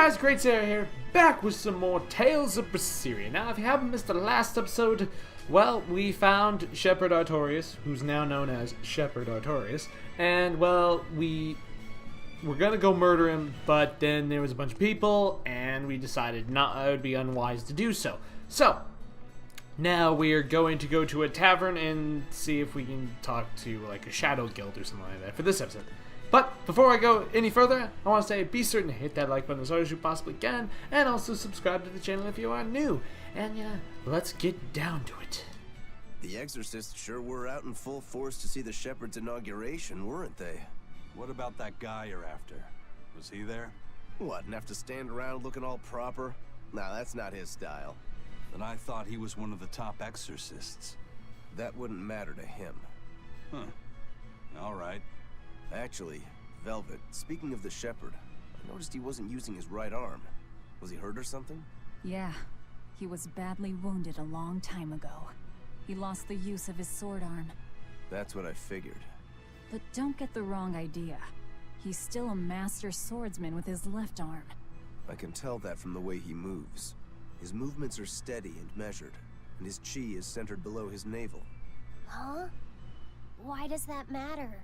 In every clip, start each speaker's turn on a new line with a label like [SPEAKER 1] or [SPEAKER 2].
[SPEAKER 1] guys, GreatSaiya here, back with some more Tales of Berseria. Now, if you haven't missed the last episode, well, we found Shepherd Artorias, who's now known as Shepherd Artorias, and, well, we were gonna go murder him, but then there was a bunch of people, and we decided it would be unwise to do so. So, now we are going to go to a tavern and see if we can talk to, like, a shadow guild or something like that for this episode. But before I go any further, I want to say be certain to hit that like button as hard as you possibly can, and also subscribe to the channel if you are new. And yeah, let's get down to it.
[SPEAKER 2] The Exorcists sure were out in full force to see the Shepherd's inauguration, weren't they?
[SPEAKER 3] What about that guy you're after? Was he there?
[SPEAKER 2] What, and have to stand around looking all proper? Nah, that's not his style.
[SPEAKER 3] Then I thought he was one of the top exorcists.
[SPEAKER 2] That wouldn't matter to him.
[SPEAKER 3] Huh. All right.
[SPEAKER 2] Actually, Velvet, speaking of the Shepherd, I noticed he wasn't using his right arm. Was he hurt or something?
[SPEAKER 4] Yeah, he was badly wounded a long time ago. He lost the use of his sword arm.
[SPEAKER 2] That's what I figured.
[SPEAKER 4] But don't get the wrong idea. He's still a master swordsman with his left arm.
[SPEAKER 2] I can tell that from the way he moves. His movements are steady and measured, and his chi is centered below his navel.
[SPEAKER 5] Huh? Why does that matter?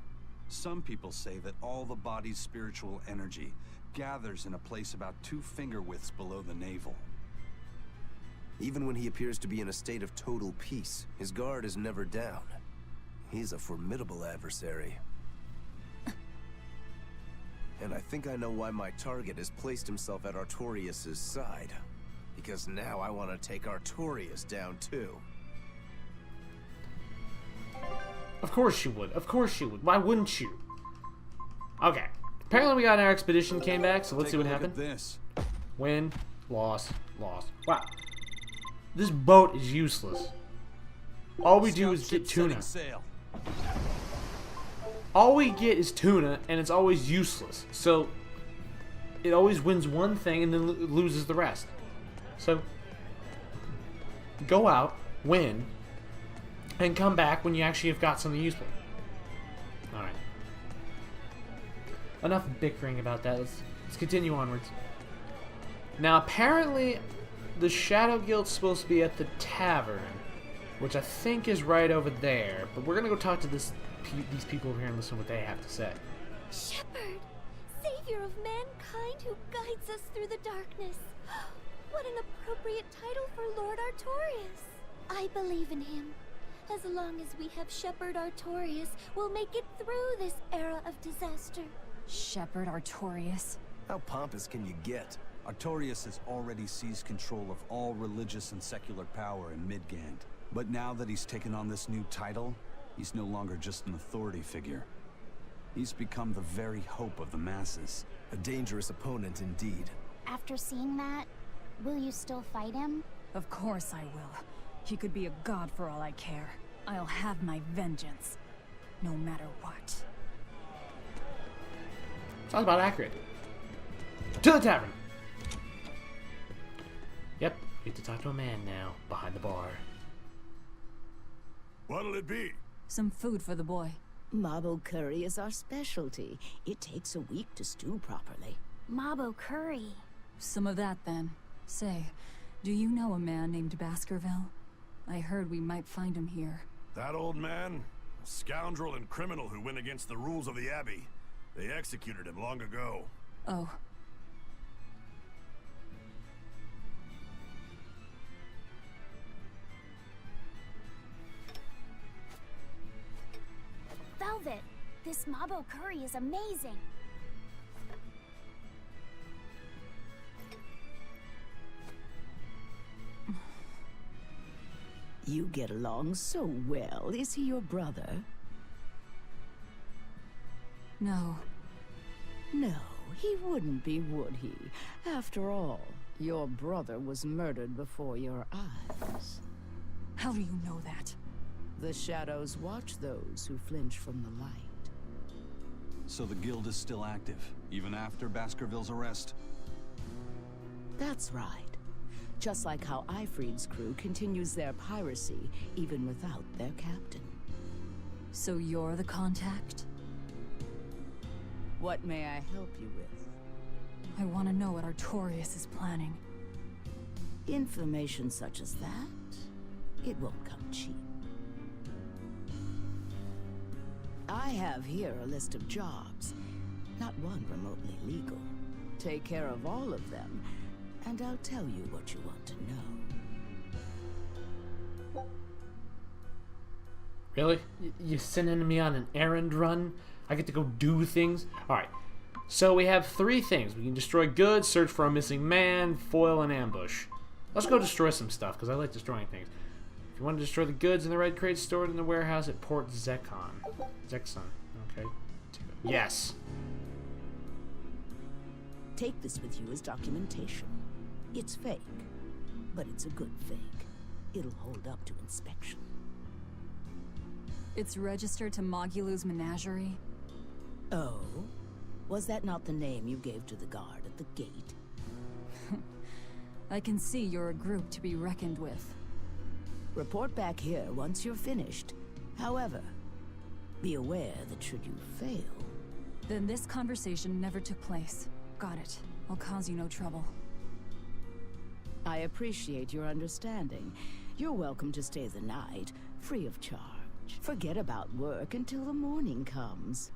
[SPEAKER 3] Some people say that all the body's spiritual energy gathers in a place about 2 finger widths below the navel.
[SPEAKER 2] Even when he appears to be in a state of total peace, his guard is never down. He's a formidable adversary. And I think I know why my target has placed himself at Artorias' side. Because now I want to take Artorias down too.
[SPEAKER 1] Of course you would. Of course you would. Why wouldn't you? Okay. Apparently we got our expedition came back, so let's see what happened.
[SPEAKER 3] This.
[SPEAKER 1] Win, loss, loss. Wow. This boat is useless. All we do is get tuna. All we get is tuna, and it's always useless. So, it always wins one thing and then loses the rest. So, go out, win, and come back when you actually have got something useful. Alright. Enough bickering about that. Let's continue onwards. Now, apparently, the Shadow Guild's supposed to be at the tavern, which I think is right over there. But we're going to go talk to these people over here and listen to what they have to say.
[SPEAKER 5] Shepherd, savior of mankind who guides us through the darkness. What an appropriate title for Lord Artorias. I believe in him. As long as we have Shepherd Artorias, we'll make it through this era of disaster.
[SPEAKER 4] Shepherd Artorias?
[SPEAKER 2] How pompous can you get?
[SPEAKER 3] Artorias has already seized control of all religious and secular power in Midgand. But now that he's taken on this new title, he's no longer just an authority figure. He's become the very hope of the masses.
[SPEAKER 2] A dangerous opponent indeed.
[SPEAKER 5] After seeing that, will you still fight him?
[SPEAKER 4] Of course I will. He could be a god for all I care. I'll have my vengeance, no matter what.
[SPEAKER 1] Sounds about accurate. To the tavern! Yep, get to talk to a man now, behind the bar.
[SPEAKER 6] What'll it be?
[SPEAKER 4] Some food for the boy.
[SPEAKER 7] Mabo curry is our specialty. It takes a week to stew properly.
[SPEAKER 5] Mabo curry.
[SPEAKER 4] Some of that, then. Say, do you know a man named Baskerville? I heard we might find him here.
[SPEAKER 6] That old man? A scoundrel and criminal who went against the rules of the Abbey. They executed him long ago.
[SPEAKER 4] Oh.
[SPEAKER 5] Velvet, this Mabo curry is amazing.
[SPEAKER 7] You get along so well. Is he your brother?
[SPEAKER 4] No.
[SPEAKER 7] No, he wouldn't be, would he? After all, your brother was murdered before your eyes.
[SPEAKER 4] How do you know that?
[SPEAKER 7] The shadows watch those who flinch from the light.
[SPEAKER 3] So the guild is still active, even after Baskerville's arrest?
[SPEAKER 7] That's right. Just like how Ifrid's crew continues their piracy, even without their captain.
[SPEAKER 4] So you're the contact?
[SPEAKER 7] What may I help you with?
[SPEAKER 4] I want to know what Artorias is planning.
[SPEAKER 7] Information such as that, it won't come cheap. I have here a list of jobs, not one remotely legal. Take care of all of them, and I'll tell you what you want to know.
[SPEAKER 1] Really? You sending me on an errand run? I get to go do things? Alright. So we have 3 things. We can destroy goods, search for a missing man, foil an ambush. Let's go destroy some stuff, because I like destroying things. If you want to destroy the goods in the red crate stored in the warehouse at Port Zekon. Zekson. Okay. Yes.
[SPEAKER 7] Take this with you as documentation. It's fake, but it's a good fake. It'll hold up to inspection.
[SPEAKER 4] It's registered to Mogulu's menagerie?
[SPEAKER 7] Oh? Was that not the name you gave to the guard at the gate?
[SPEAKER 4] I can see you're a group to be reckoned with.
[SPEAKER 7] Report back here once you're finished. However, be aware that should you fail...
[SPEAKER 4] Then this conversation never took place. Got it. I'll cause you no trouble.
[SPEAKER 7] I appreciate your understanding. You're welcome to stay the night, free of charge. Forget about work until the morning comes.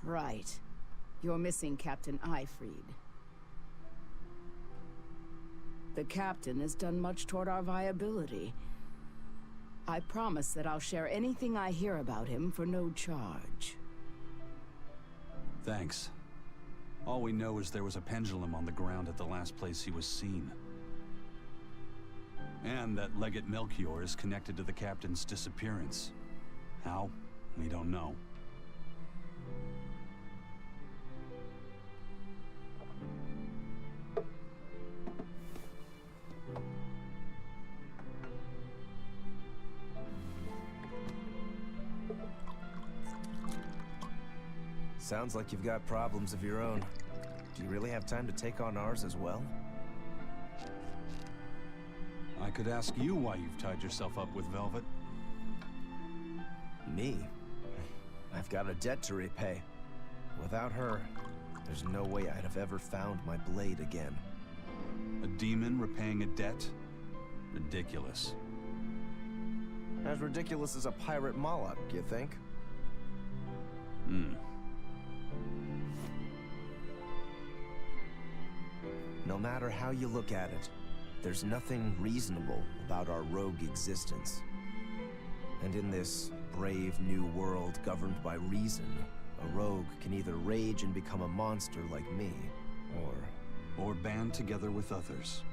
[SPEAKER 7] Right. You're missing Captain Ifrid. The captain has done much toward our viability. I promise that I'll share anything I hear about him for no charge.
[SPEAKER 3] Thanks. All we know is there was a pendulum on the ground at the last place he was seen. And that Legate Melchior is connected to the captain's disappearance. How? We don't know.
[SPEAKER 2] Sounds like you've got problems of your own. Do you really have time to take on ours as well?
[SPEAKER 3] I could ask you why you've tied yourself up with Velvet.
[SPEAKER 2] Me? I've got a debt to repay. Without her, there's no way I'd have ever found my blade again.
[SPEAKER 3] A demon repaying a debt? Ridiculous.
[SPEAKER 2] As ridiculous as a pirate Moloch, you think? No matter how you look at it, there's nothing reasonable about our rogue existence. And in this brave new world governed by reason, a rogue can either rage and become a monster like me,
[SPEAKER 3] Or band together with others.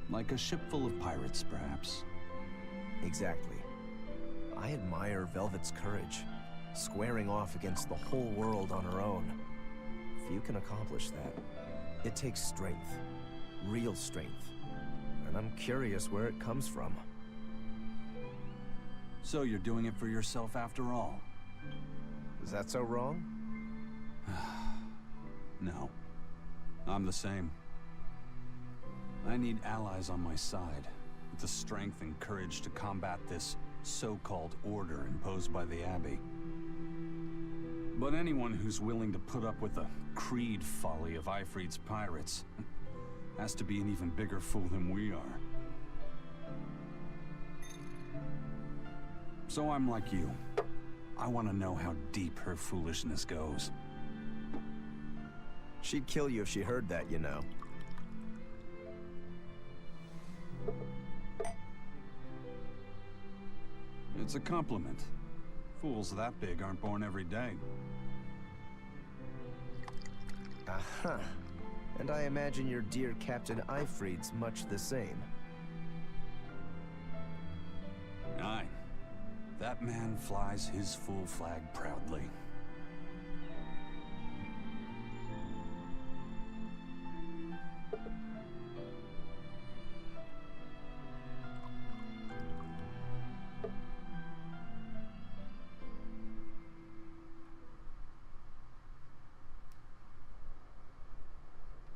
[SPEAKER 3] Like a ship full of pirates, perhaps.
[SPEAKER 2] Exactly. I admire Velvet's courage, squaring off against the whole world on her own. Few can accomplish that. It takes strength. Real strength. And I'm curious where it comes from.
[SPEAKER 3] So you're doing it for yourself after all?
[SPEAKER 2] Is that so wrong?
[SPEAKER 3] No. I'm the same. I need allies on my side, with the strength and courage to combat this so-called order imposed by the Abbey. But anyone who's willing to put up with the creed folly of Ifrid's pirates has to be an even bigger fool than we are. So I'm like you. I want to know how deep her foolishness goes.
[SPEAKER 2] She'd kill you if she heard that, you know.
[SPEAKER 3] It's a compliment. Fools that big aren't born every day.
[SPEAKER 2] Aha. And I imagine your dear Captain Ifrid's much the same.
[SPEAKER 3] Aye. That man flies his full flag proudly.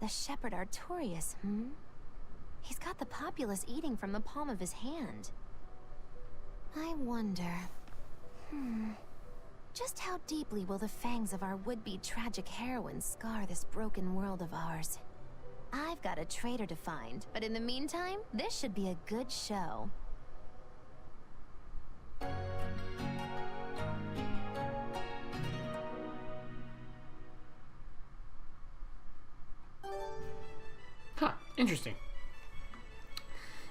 [SPEAKER 5] The Shepherd Artorias, He's got the populace eating from the palm of his hand. I wonder... Just how deeply will the fangs of our would-be tragic heroine scar this broken world of ours? I've got a traitor to find, but in the meantime, this should be a good show.
[SPEAKER 1] Huh, interesting.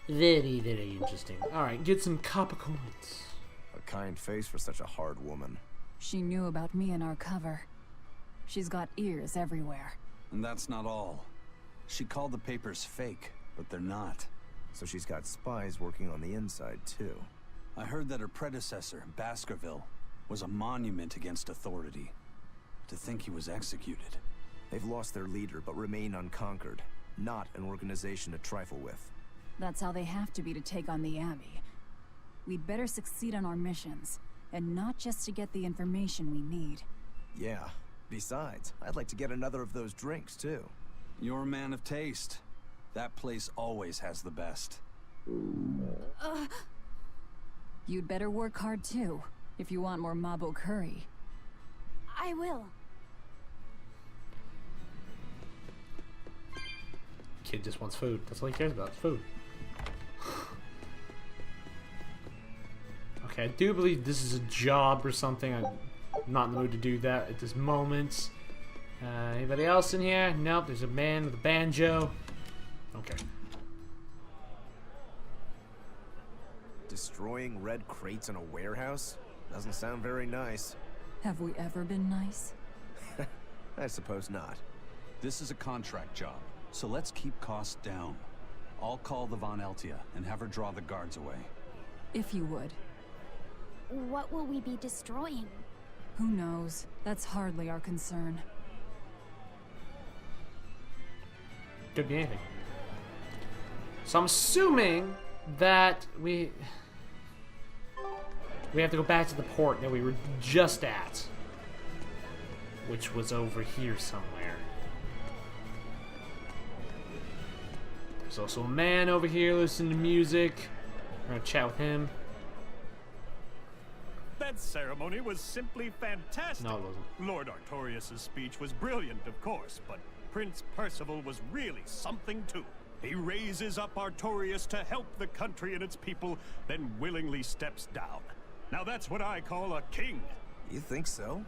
[SPEAKER 1] Very, very interesting. Alright, get some copper coins.
[SPEAKER 2] A kind face for such a hard woman.
[SPEAKER 4] She knew about me in our cover. She's got ears everywhere.
[SPEAKER 3] And that's not all. She called the papers fake, but they're not.
[SPEAKER 2] So she's got spies working on the inside, too.
[SPEAKER 3] I heard that her predecessor, Baskerville, was a monument against authority. To think he was executed.
[SPEAKER 2] They've lost their leader, but remain unconquered. Not an organization to trifle with.
[SPEAKER 4] That's how they have to be to take on the Abbey. We'd better succeed on our missions, and not just to get the information we need.
[SPEAKER 2] Yeah. Besides, I'd like to get another of those drinks, too.
[SPEAKER 3] You're a man of taste. That place always has the best.
[SPEAKER 4] You'd better work hard too, if you want more Mabo curry.
[SPEAKER 5] I will.
[SPEAKER 1] Kid just wants food. That's all he cares about, food. Okay, I do believe this is a job or something. I'm not in the mood to do that at this moment. Anybody else in here? Nope, there's a man with a banjo. Okay.
[SPEAKER 2] Destroying red crates in a warehouse? Doesn't sound very nice.
[SPEAKER 4] Have we ever been nice?
[SPEAKER 2] I suppose not.
[SPEAKER 3] This is a contract job, so let's keep costs down. I'll call the Von Eltia and have her draw the guards away.
[SPEAKER 4] If you would.
[SPEAKER 5] What will we be destroying?
[SPEAKER 4] Who knows? That's hardly our concern.
[SPEAKER 1] Could be anything. So I'm assuming that we have to go back to the port that we were just at, which was over here somewhere. There's also a man over here listening to music. We're gonna chat with him.
[SPEAKER 6] That ceremony was simply fantastic.
[SPEAKER 1] No, it wasn't.
[SPEAKER 6] Lord Artorias' speech was brilliant, of course, but Prince Percival was really something too. He raises up Artorias to help the country and its people, then willingly steps down. Now that's what I call a king.
[SPEAKER 2] You think so?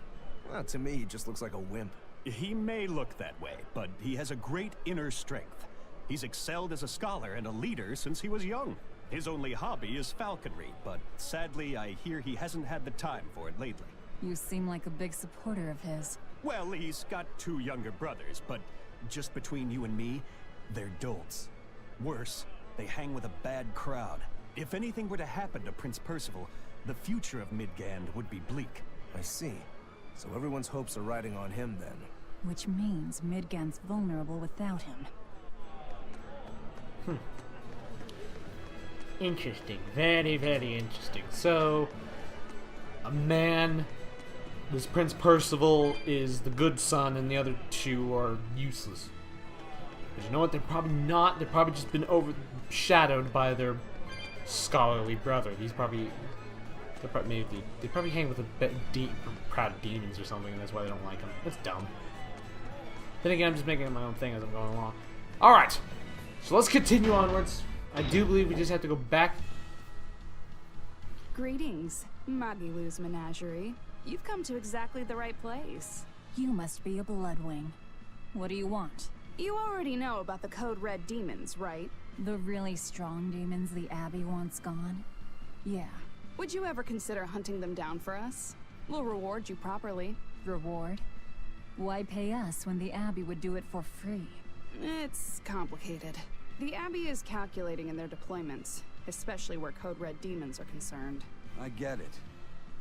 [SPEAKER 2] Well, to me, he just looks like a wimp.
[SPEAKER 6] He may look that way, but he has a great inner strength. He's excelled as a scholar and a leader since he was young. His only hobby is falconry, but sadly I hear he hasn't had the time for it lately.
[SPEAKER 4] You seem like a big supporter of his.
[SPEAKER 6] Well, he's got 2 younger brothers, but just between you and me, they're dolts. Worse, they hang with a bad crowd. If anything were to happen to Prince Percival, the future of Midgand would be bleak.
[SPEAKER 2] I see. So everyone's hopes are riding on him, then.
[SPEAKER 4] Which means Midgand's vulnerable without him.
[SPEAKER 1] Interesting. Very, very interesting. So, a man, this Prince Percival is the good son, and the other 2 are useless. But you know what? They're probably not. They've probably just been overshadowed by their scholarly brother. They probably hang with a crowd of demons or something, and that's why they don't like him. That's dumb. Then again, I'm just making it my own thing as I'm going along. All right, so let's continue onwards. I do believe we just have to go back.
[SPEAKER 8] Greetings, Magilou's menagerie. You've come to exactly the right place.
[SPEAKER 4] You must be a Bloodwing. What do you want?
[SPEAKER 8] You already know about the Code Red demons, right?
[SPEAKER 4] The really strong demons the Abbey wants gone? Yeah.
[SPEAKER 8] Would you ever consider hunting them down for us? We'll reward you properly.
[SPEAKER 4] Reward? Why pay us when the Abbey would do it for free?
[SPEAKER 8] It's complicated. The Abbey is calculating in their deployments, especially where Code Red demons are concerned.
[SPEAKER 3] I get it.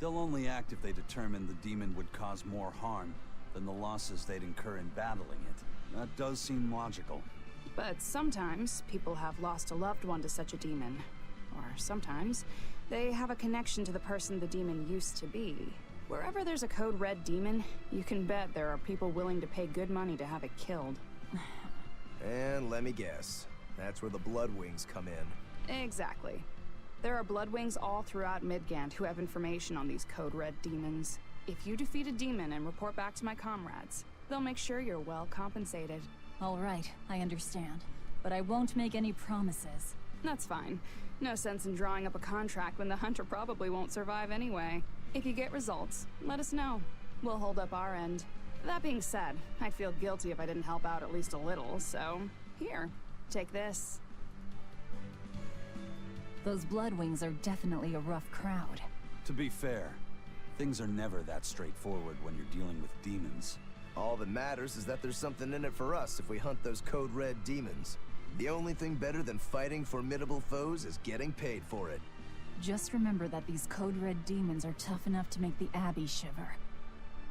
[SPEAKER 3] They'll only act if they determine the demon would cause more harm than the losses they'd incur in battling it. That does seem logical.
[SPEAKER 8] But sometimes people have lost a loved one to such a demon. Or sometimes they have a connection to the person the demon used to be. Wherever there's a Code Red demon, you can bet there are people willing to pay good money to have it killed.
[SPEAKER 2] And let me guess. That's where the Bloodwings come in.
[SPEAKER 8] Exactly. There are Bloodwings all throughout Midgand who have information on these Code Red demons. If you defeat a demon and report back to my comrades, they'll make sure you're well compensated.
[SPEAKER 4] All right, I understand. But I won't make any promises.
[SPEAKER 8] That's fine. No sense in drawing up a contract when the hunter probably won't survive anyway. If you get results, let us know. We'll hold up our end. That being said, I'd feel guilty if I didn't help out at least a little, so... Here, take this.
[SPEAKER 4] Those Bloodwings are definitely a rough crowd.
[SPEAKER 3] To be fair, things are never that straightforward when you're dealing with demons.
[SPEAKER 2] All that matters is that there's something in it for us if we hunt those Code Red demons. The only thing better than fighting formidable foes is getting paid for it.
[SPEAKER 4] Just remember that these Code Red demons are tough enough to make the Abbey shiver.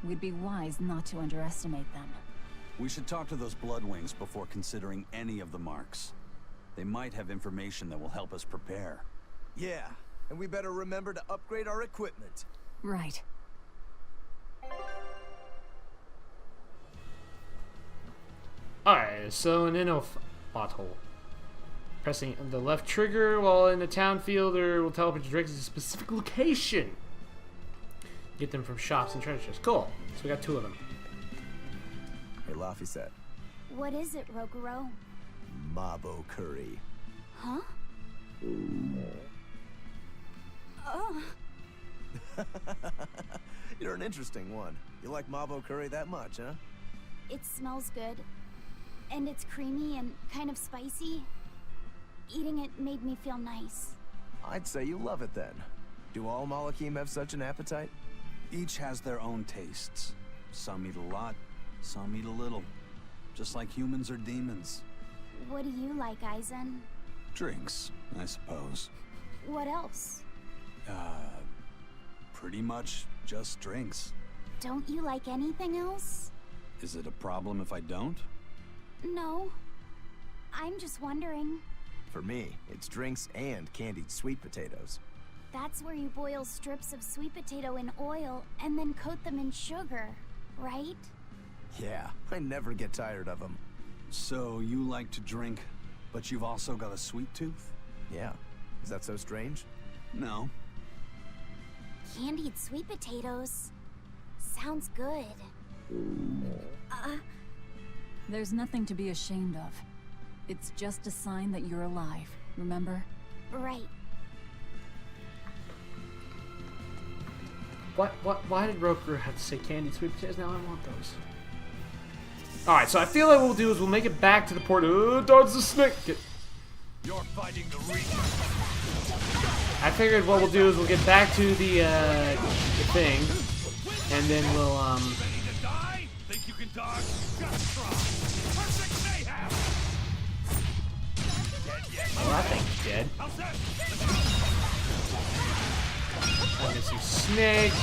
[SPEAKER 4] We'd be wise not to underestimate them.
[SPEAKER 3] We should talk to those Bloodwings before considering any of the marks. They might have information that will help us prepare.
[SPEAKER 2] Yeah, and we better remember to upgrade our equipment.
[SPEAKER 4] Right.
[SPEAKER 1] Alright, so an inno bottle. Pressing the left trigger while in the town fielder will teleport you directly to a specific location. Get them from shops and treasure chests. Cool. So we got 2 of them.
[SPEAKER 2] Hey, Laffy said.
[SPEAKER 5] What is it, Rokuro?
[SPEAKER 2] Mabo curry.
[SPEAKER 5] Huh?
[SPEAKER 2] You're an interesting one. You like Mabo curry that much, huh?
[SPEAKER 5] It smells good. And it's creamy and kind of spicy. Eating it made me feel nice.
[SPEAKER 2] I'd say you love it then. Do all Malakim have such an appetite?
[SPEAKER 3] Each has their own tastes. Some eat a lot, some eat a little. Just like humans or demons.
[SPEAKER 5] What do you like, Aizen?
[SPEAKER 3] Drinks, I suppose.
[SPEAKER 5] What else?
[SPEAKER 3] Pretty much just drinks.
[SPEAKER 5] Don't you like anything else?
[SPEAKER 3] Is it a problem if I don't?
[SPEAKER 5] No. I'm just wondering.
[SPEAKER 2] For me, it's drinks and candied sweet potatoes.
[SPEAKER 5] That's where you boil strips of sweet potato in oil and then coat them in sugar, right?
[SPEAKER 2] Yeah, I never get tired of them.
[SPEAKER 3] So you like to drink, but you've also got a sweet tooth?
[SPEAKER 2] Yeah. Is that so strange?
[SPEAKER 3] No.
[SPEAKER 5] Candied sweet potatoes. Sounds good.
[SPEAKER 4] There's nothing to be ashamed of. It's just a sign that you're alive, remember?
[SPEAKER 5] Right.
[SPEAKER 1] Why did Rokuro have to say candied sweet potatoes? Now I want those. Alright, so I feel like what we'll do is we'll make it back to the port. Dodge the snake!
[SPEAKER 6] You're fighting the Reaper.
[SPEAKER 1] I figured what we'll do is we'll get back to the thing, and then we'll,
[SPEAKER 6] Ready to die? Think you can dodge? Just try. Perfect mayhem. Dead yet?
[SPEAKER 1] well, I think he's dead.
[SPEAKER 6] How's that?
[SPEAKER 1] I'm gonna see snake,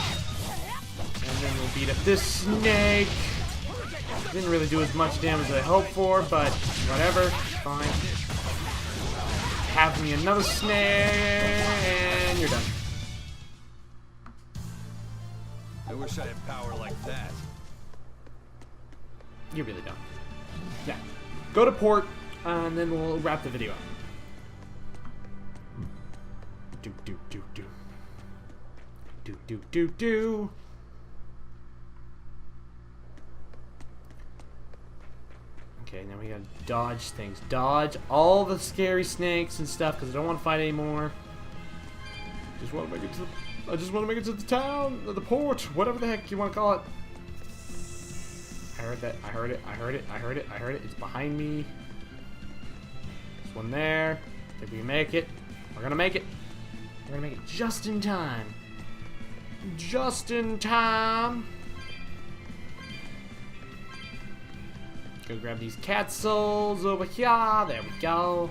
[SPEAKER 1] and then we'll beat up this snake. Didn't really do as much damage as I hoped for, but whatever, fine. Have me another snake, and you're done.
[SPEAKER 3] I wish I had power like that.
[SPEAKER 1] You really don't. Yeah. Go to port, and then we'll wrap the video up. Do do do do. Do do do do. Okay, now we gotta dodge things. Dodge all the scary snakes and stuff because I don't want to fight anymore. Just want to make it to the. I just want to make it to the town, or the port, whatever the heck you want to call it. I heard that. I heard it. I heard it. I heard it. I heard it. It's behind me. There's one there. Did we make it? We're gonna make it. We're gonna make it just in time. Just in time. Go grab these cat souls over here. There we go.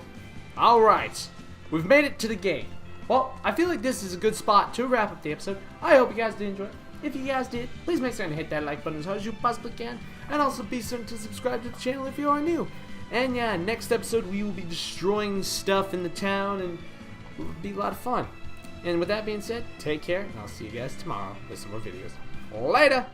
[SPEAKER 1] Alright. We've made it to the game. Well, I feel like this is a good spot to wrap up the episode. I hope you guys did enjoy it. If you guys did, please make sure to hit that like button as hard as you possibly can. And also be certain to subscribe to the channel if you are new. And yeah, next episode we will be destroying stuff in the town and it will be a lot of fun. And with that being said, take care and I'll see you guys tomorrow with some more videos. Later!